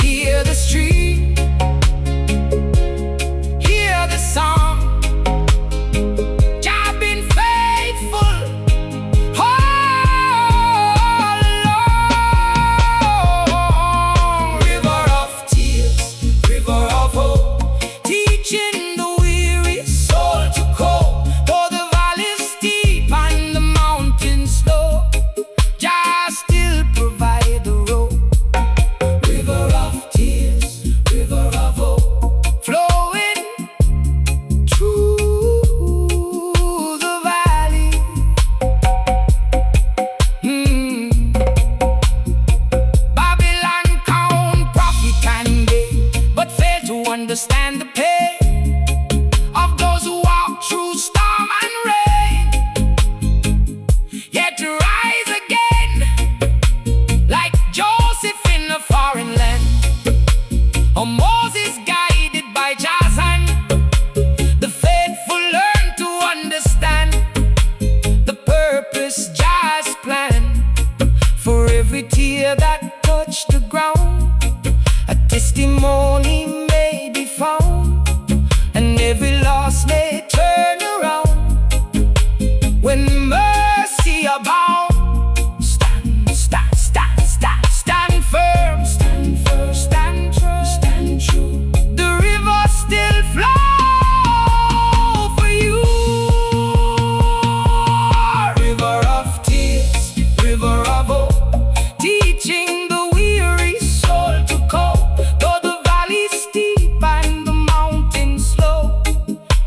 Hear the stream, hear the song. Jah been faithful all along. River of testimony may be found, and every loss may turn around. When mercy abounds, stand firm, stand true. The river still flows for you. River of tears, river of hope, teaching the weary soul to cope. Though the valley steep and the mountain slow,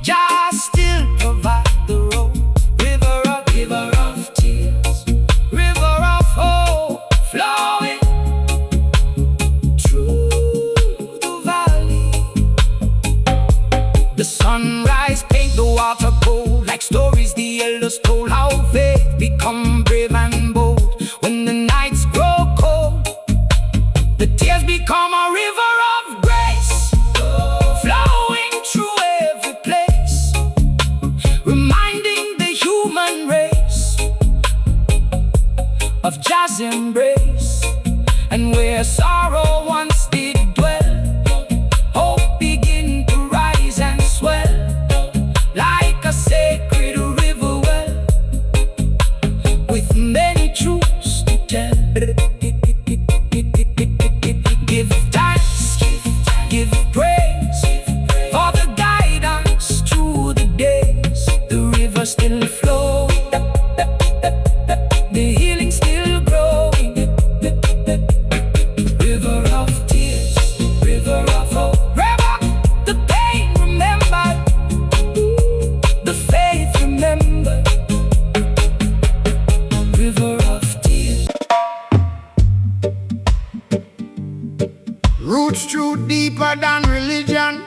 Jah still provide the road. River of tears, river of hope, flowing through the valley. The sunrise paint the water gold, like stories the elders told, how faith become brave and bold. When the nights grow cold, the tears become a river of grace, flowing through every place, reminding the human race of Jah's embrace. And where sorrow once did dwell, hope begin to rise and swell, like a sacred river well, with many truths to tell. Give thanks, give praise for the guidance through the days. The river still flows, the healing still growing. River of tears, river of hope, river, the pain remembered, the faith remembered. River of tears. Roots true deeper than religion,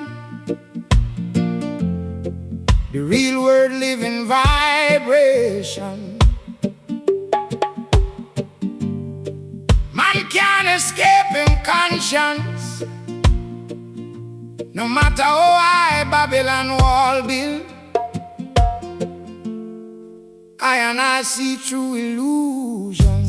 the real word living vibration. Man can't escape him conscience, no matter how high Babylon wall build. I see through illusion.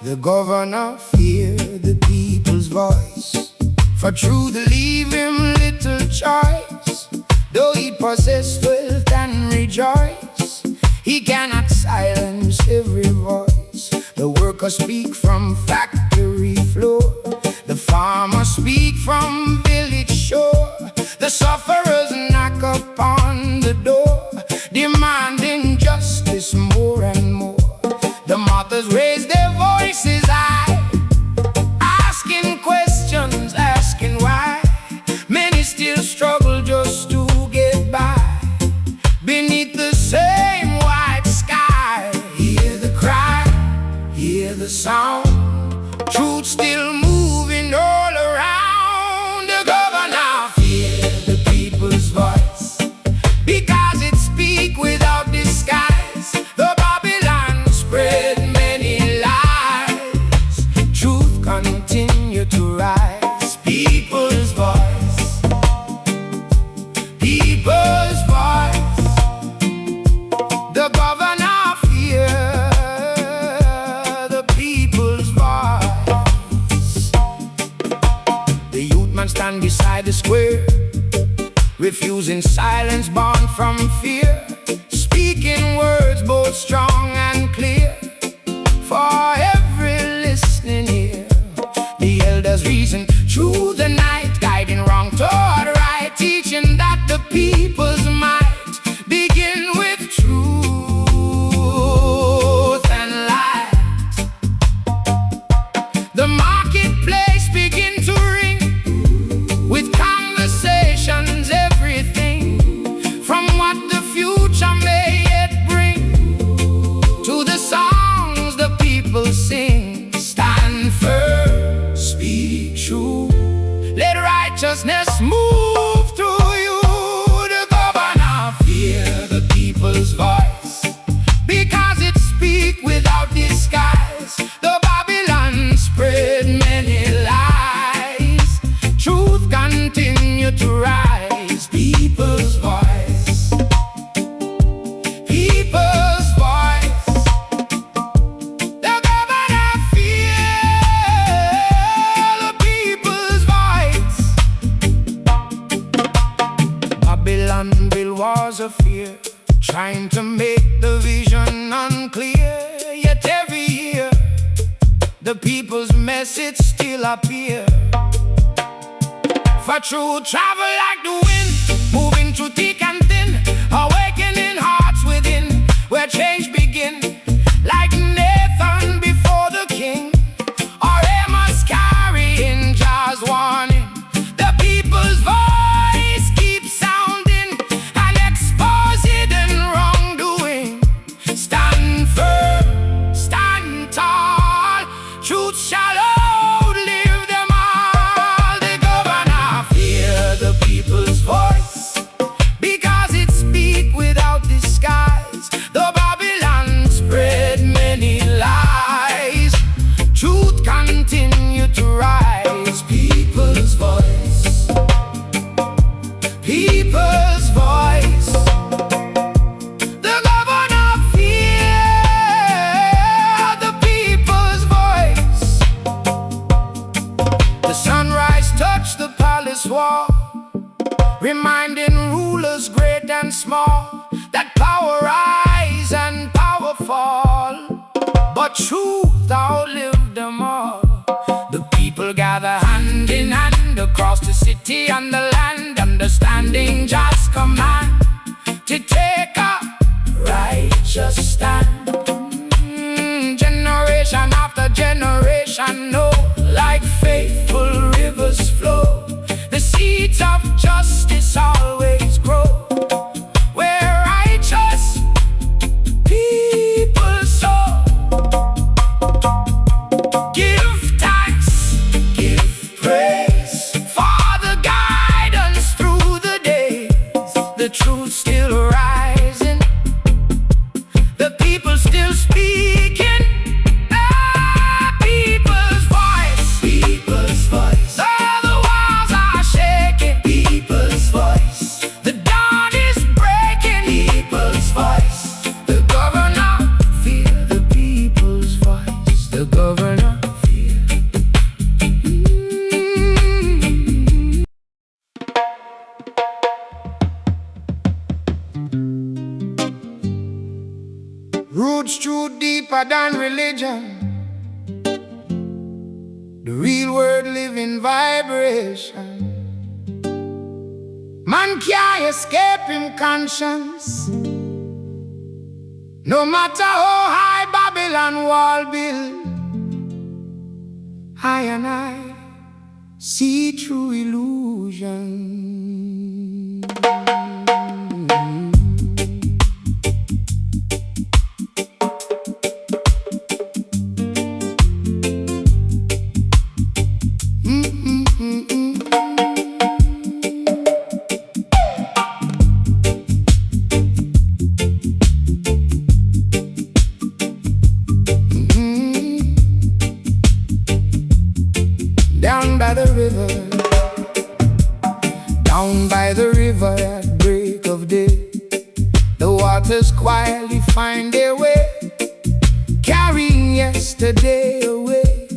The governor fear the people's voice, for truth leave him little choice. Though he possess wealth and rejoice, he cannot silence every voice. The workers speak from factory floor, the farmers speak from village shore. The sufferers knock upon the door, demanding justice more and more. The mothers raise their voices high, asking questions, asking why. Many still struggle just to get by beneath the same white sky. Hear the cry, hear the sound, truth still moving all around. The governor fear the people's voice, because it speak without disguise. The Babylon spread many lies, truth continue to rise. People's voice, people's voice. The governor fear the people's voice. The youth man stand beside the square, refusing silence born from fear, speaking words both strong and clear for every listening ear. The elders reason through the night, guiding wrong toward right, teaching that the people's might begin with truth and light. The marketplace begin to ring with conversations, everything from what the future may yet bring Babylon build walls of fear, trying to make the vision unclear. Yet every year the people's message still appear. For truth travel like the wind, moving through thick and thin, awakening hearts within, where change begin. Like Nathan before the king, or Amos carrying Jah's warning. The people's voice keeps sounding and expose hidden wrongdoing. Stand firm, stand tall, truth shall outlive them all. The governor fear the people's voice, because it speaks without disguise. The Babylon spread many lies, truth continue to rise. People's voice, people's voice. The governor fear the people's voice. The sunrise touched the palace wall, reminding rulers great and small that power rise and power fall, but truth outlived them all. The people gather hand in hand across the city and the land, understanding Jah's command to take a righteous stand. Generation after generation know, like faithful rivers flow, the seeds of justice always grow. Where righteous people sow, give thanks, give praise for the guidance through the days. The truth still rising, the people still speaking. People's voice, people's voice. The walls are shaking, people's voice. The dawn is breaking, people's voice. The governor fear the people's voice. The governor fear. Roots true deeper than religion, the real word living vibration. Man can't escape him conscience, no matter how high Babylon wall build. I and I see through illusion. Down by the river at break of day, the waters quietly find their way, carrying yesterday away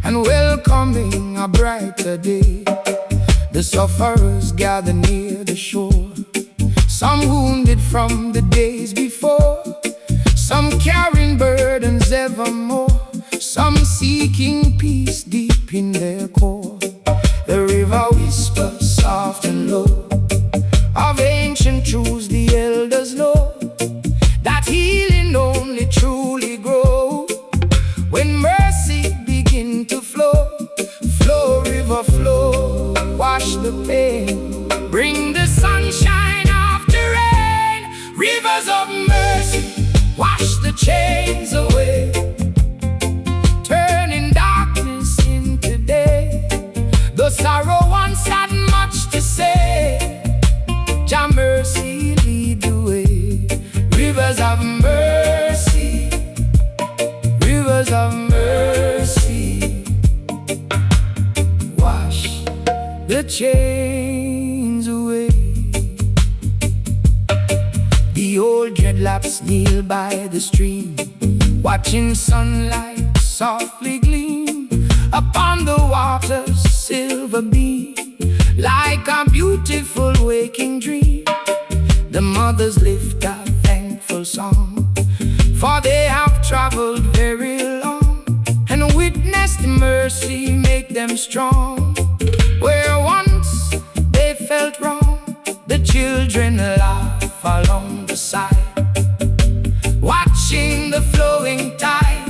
and welcoming a brighter day. The sufferers gather near the shore, some wounded from the days before, some carrying burdens evermore, some seeking peace deep in their core. The river whispers soft and low of ancient truths the elders know, that healing only truly grows when mercy begin to flow. Flow, river, flow, wash the pain, bring the sunshine after rain. Rivers of mercy, wash the chains away, turning darkness into day. The sorrow once had much to say, Jah mercy lead the way. Rivers of mercy, rivers of mercy, wash the chains away. The old dreadlocks kneel by the stream, watching sunlight softly gleam upon the water's silver beam, like a beautiful waking dream. strong. Where once they felt wrong, the children laugh along the side, watching the flowing tide,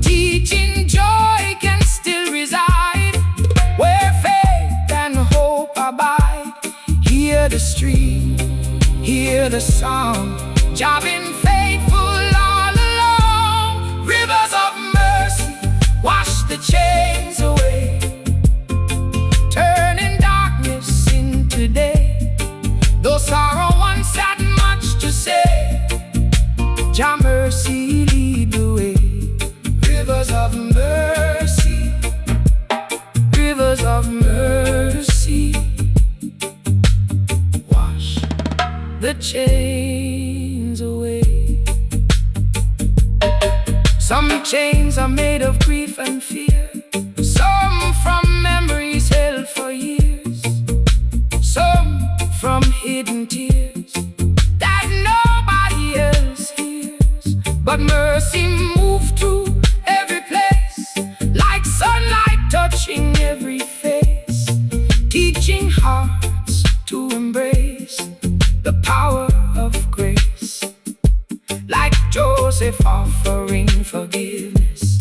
teaching joy can still reside. Where faith and hope abide, hear the stream, hear the song. Jah been faithful all along. Rivers of mercy wash the chains away, turning darkness into day. Though sorrow once had much to say, Jah mercy lead the way. Rivers of mercy, rivers of mercy, wash the chains away. Some chains are made of grief and fear, some from memories held for years, some from hidden tears that nobody else hears. But mercy moved through every place, like sunlight touching every face, teaching hearts to embrace the power of grace. Like Joseph offering forgiveness,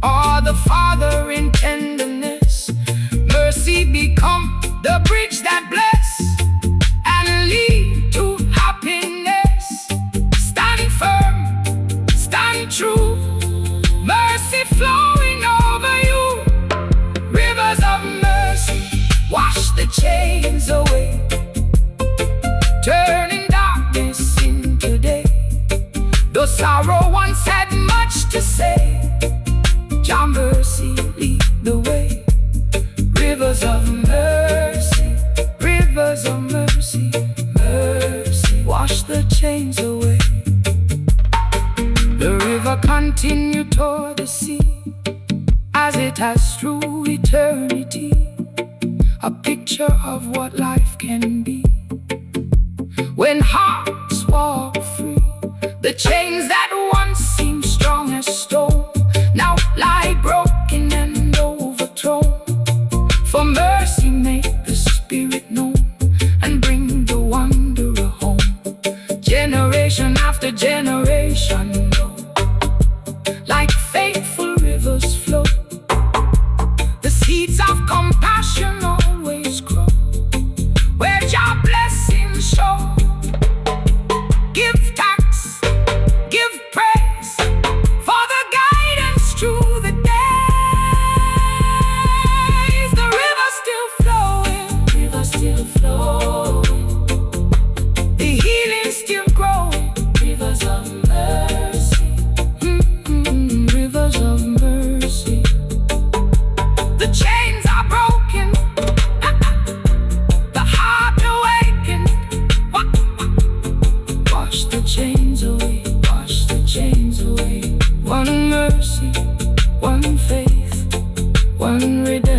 or the Father in tenderness, mercy become the bridge that bless and lead to happiness. Stand firm, stand true, mercy flowing over you. Rivers of mercy wash the chains away, turning darkness into day. Though sorrow once had much to say, Jah mercy lead the way. Rivers of mercy, rivers of mercy, mercy wash the chains away. The river continued toward the sea, as it has through eternity, a picture of what life can be when hearts walk free. The chains that once seemed strong as stone now lie broken and overthrown. For mercy make the spirit known and bring the wanderer home. Generation after generation know, like faithful rivers flow. The seeds of compassion always grow where Jah blessings show. Give thanks, give praise for the guidance through the days. The river's still flowing, river's still flowing, the healing's still growing. Rivers of mercy, rivers of mercy. The chains are broken, the heart awakened. Wash the chains away, wash the chains away. One mercy, one faith, one redemption.